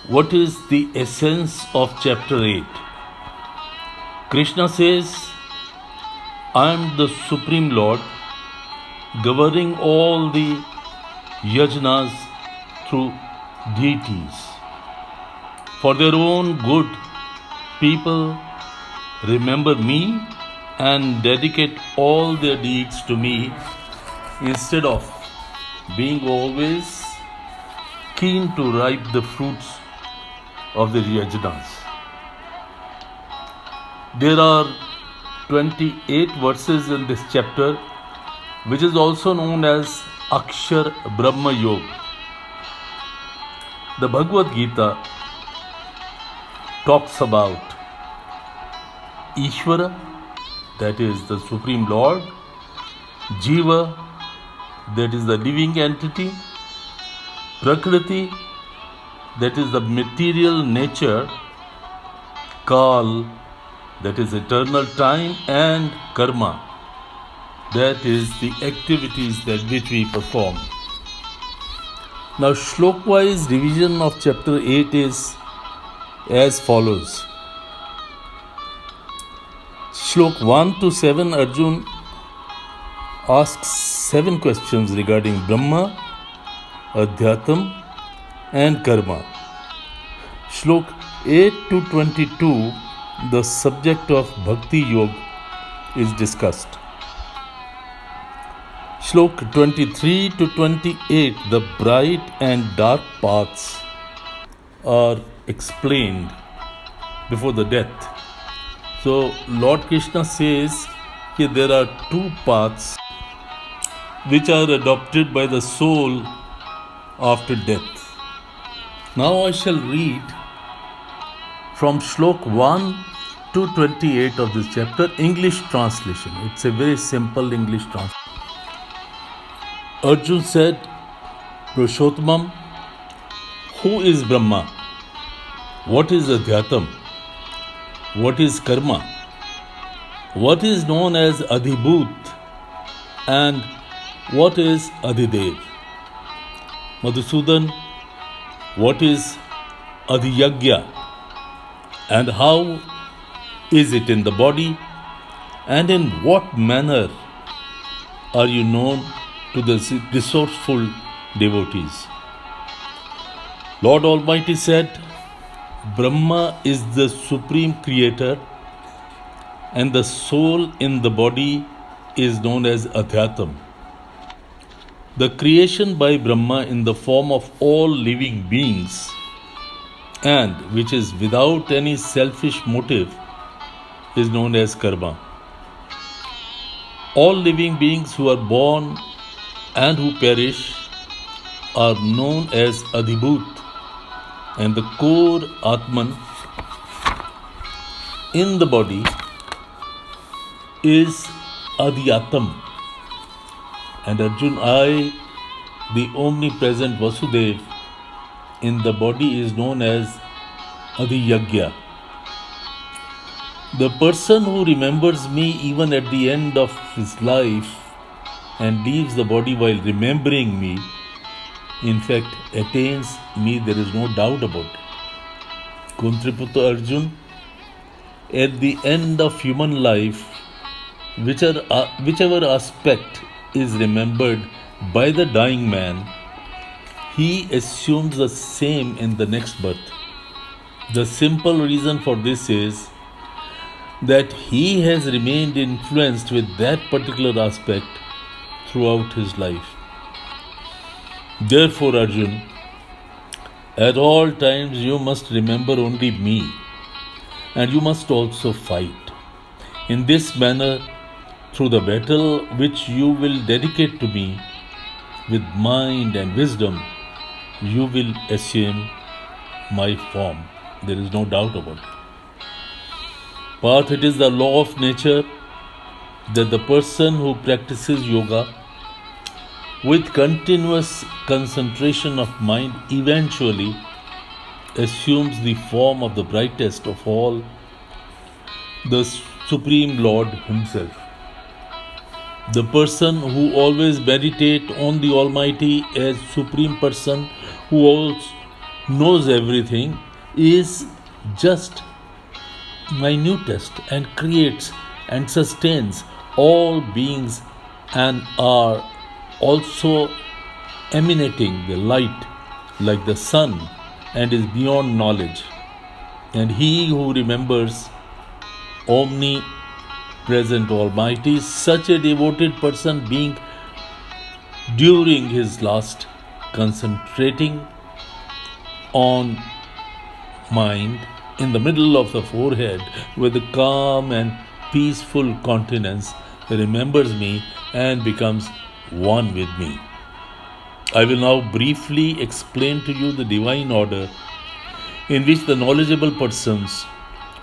What is the essence of chapter 8? Krishna says, I am the Supreme Lord, governing all the yajnas through deities. For their own good, people remember me and dedicate all their deeds to me instead of being always keen to ripe the fruits of the yajnas. There are 28 verses in this chapter, which is also known as Akshar Brahma Yoga. The Bhagavad Gita talks about Ishvara, that is the Supreme Lord, Jiva, that is the living entity, Prakriti, that is the material nature, Kal, that is eternal time, and Karma, that is the activities that which we perform. Now, shlok-wise revision of chapter 8 is as follows. Shlok 1 to 7, Arjun asks 7 questions regarding Brahma, Adhyatam, and Karma. Shlok 8 to 22, the subject of Bhakti Yoga is discussed. Shlok 23 to 28, the bright and dark paths are explained before the death. So Lord Krishna says that there are 2 paths which are adopted by the soul after death. Now I shall read from Shlok 1 to 28 of this chapter, English translation. It's a very simple English translation. Arjun said, Purushottamam, who is Brahma? What is Adhyatam? What is Karma? What is known as Adhibhut? And what is Adhidev? Madhusudan, what is Adhiyagya? And how is it in the body? And in what manner are you known to the resourceful devotees? Lord Almighty said, Brahma is the supreme creator, and the soul in the body is known as Adhyatam. The creation by Brahma in the form of all living beings, and which is without any selfish motive, is known as Karma. All living beings who are born and who perish are known as Adhibhut, and the core Atman in the body is Adhyatam. And Arjun, I, the omnipresent Vasudev, in the body is known as Adhiyagya. The person who remembers me even at the end of his life and leaves the body while remembering me, in fact, attains me, there is no doubt about it. Kuntriputra Arjun, at the end of human life, whichever aspect is remembered by the dying man, he assumes the same in the next birth. The simple reason for this is that he has remained influenced with that particular aspect throughout his life. Therefore, Arjun, at all times you must remember only me, and you must also fight. In this manner, through the battle which you will dedicate to me, with mind and wisdom, you will assume my form. There is no doubt about it. Path, it is the law of nature that the person who practices yoga with continuous concentration of mind eventually assumes the form of the brightest of all, the Supreme Lord Himself. The person who always meditates on the Almighty as Supreme Person, who knows everything, is just minutest and creates and sustains all beings and are also emanating the light like the sun and is beyond knowledge. And he who remembers omnipresent Almighty, such a devoted person being during his last concentrating on mind in the middle of the forehead with a calm and peaceful countenance remembers me and becomes one with me. I will now briefly explain to you the divine order in which the knowledgeable persons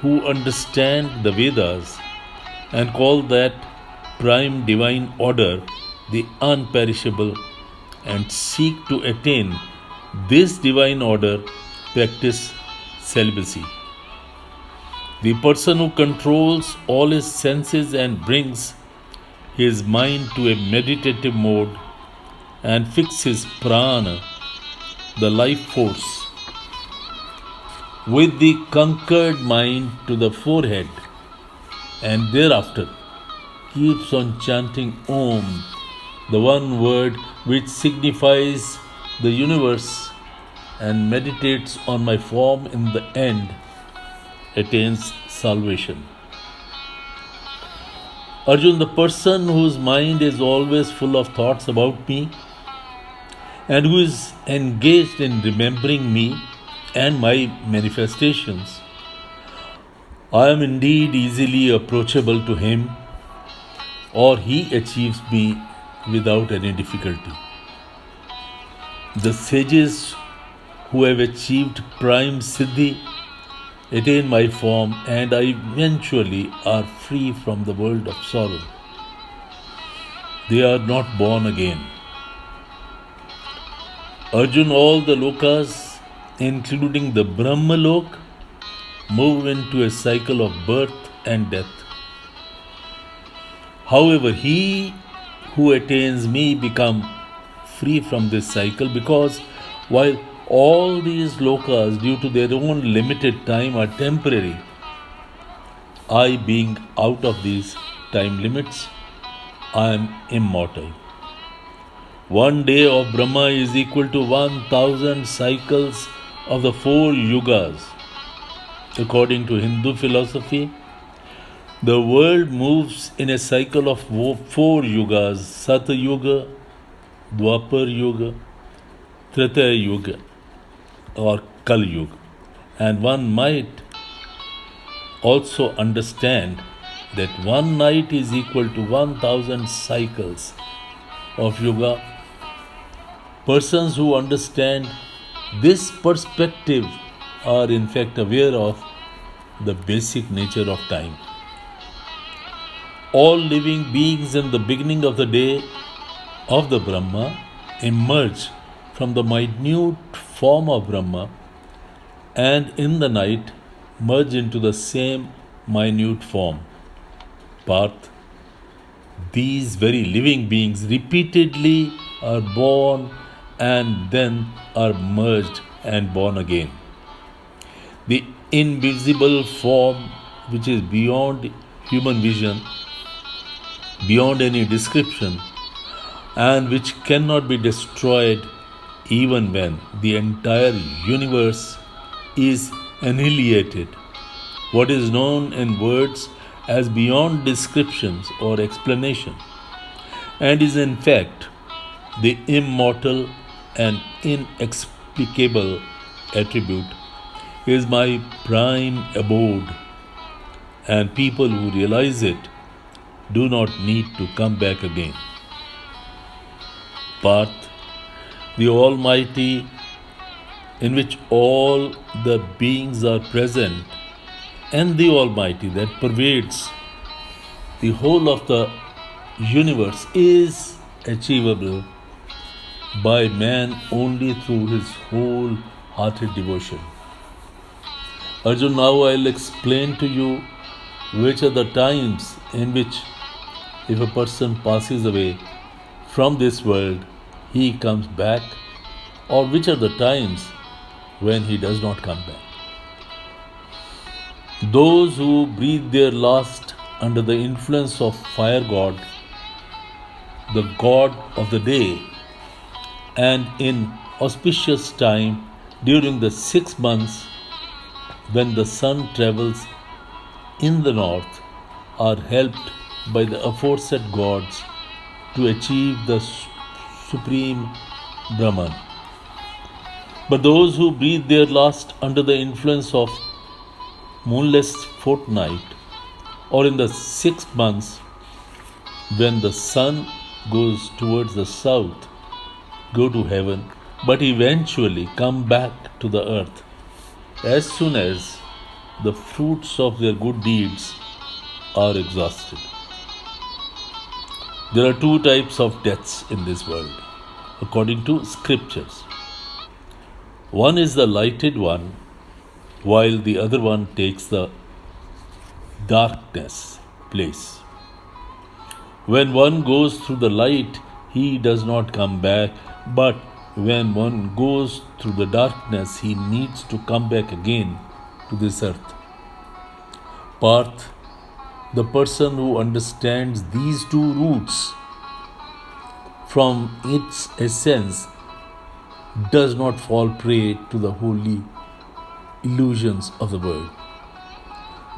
who understand the Vedas and call that prime divine order the unperishable and seek to attain this divine order practice celibacy. The person who controls all his senses and brings his mind to a meditative mode and fixes prana, the life force, with the conquered mind to the forehead and thereafter keeps on chanting Om, the one word which signifies the universe, and meditates on my form in the end, attains salvation. Arjun, the person whose mind is always full of thoughts about me and who is engaged in remembering me and my manifestations, I am indeed easily approachable to him, or he achieves me without any difficulty. The sages who have achieved prime siddhi attain my form and eventually are free from the world of sorrow. They are not born again. Arjun, all the lokas, including the Brahmalok, move into a cycle of birth and death. However, he who attains me become free from this cycle, because while all these lokas, due to their own limited time, are temporary, I, being out of these time limits, I am immortal. One day of Brahma is equal to 1000 cycles of the 4 yugas. According to Hindu philosophy, the world moves in a cycle of 4 yugas: Satya Yuga, Dwapar Yuga, Treta Yuga, or Kali Yuga. And one might also understand that one night is equal to 1000 cycles of Yuga. Persons who understand this perspective are in fact aware of the basic nature of time. All living beings in the beginning of the day of the Brahma emerge from the minute form of Brahma, and in the night merge into the same minute form. Parth, these very living beings repeatedly are born and then are merged and born again. The invisible form, which is beyond human vision, beyond any description, and which cannot be destroyed even when the entire universe is annihilated, what is known in words as beyond descriptions or explanation, and is in fact the immortal and inexplicable attribute, is my prime abode, and people who realize it do not need to come back again. Parth, the Almighty, in which all the beings are present, and the Almighty that pervades the whole of the universe, is achievable by man only through his whole-hearted devotion. Arjun, now I'll explain to you which are the times in which, if a person passes away from this world, he comes back, or which are the times when he does not come back. Those who breathe their last under the influence of fire god, the god of the day, and in auspicious time during the 6 months when the sun travels in the north, are helped by the aforesaid gods to achieve the supreme Brahman. But those who breathe their last under the influence of moonless fortnight or in the 6 months when the sun goes towards the south, go to heaven, but eventually come back to the earth as soon as the fruits of their good deeds are exhausted. There are 2 types of deaths in this world, according to scriptures. One is the lighted one, while the other one takes the darkness place. When one goes through the light, he does not come back, but when one goes through the darkness, he needs to come back again to this earth. Parth, the person who understands these 2 roots from its essence, does not fall prey to the holy illusions of the world.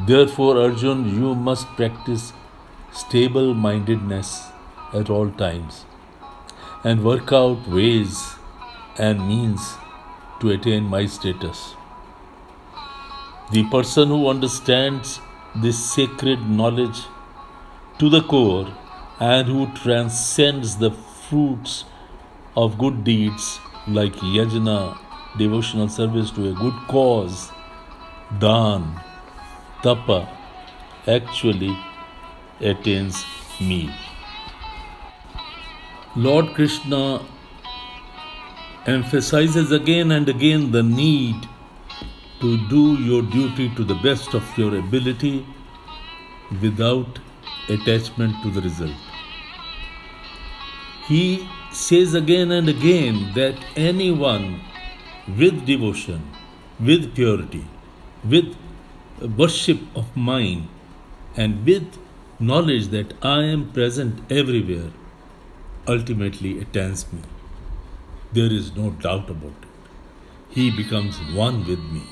Therefore, Arjun, you must practice stable mindedness at all times and work out ways and means to attain my status. The person who understands this sacred knowledge to the core and who transcends the fruits of good deeds like yajna, devotional service to a good cause, dan, tapa, actually attains me. Lord Krishna emphasizes again and again the need to do your duty to the best of your ability without attachment to the result. He says again and again that anyone with devotion, with purity, with worship of mind, and with knowledge that I am present everywhere, ultimately attains me. There is no doubt about it. He becomes one with me.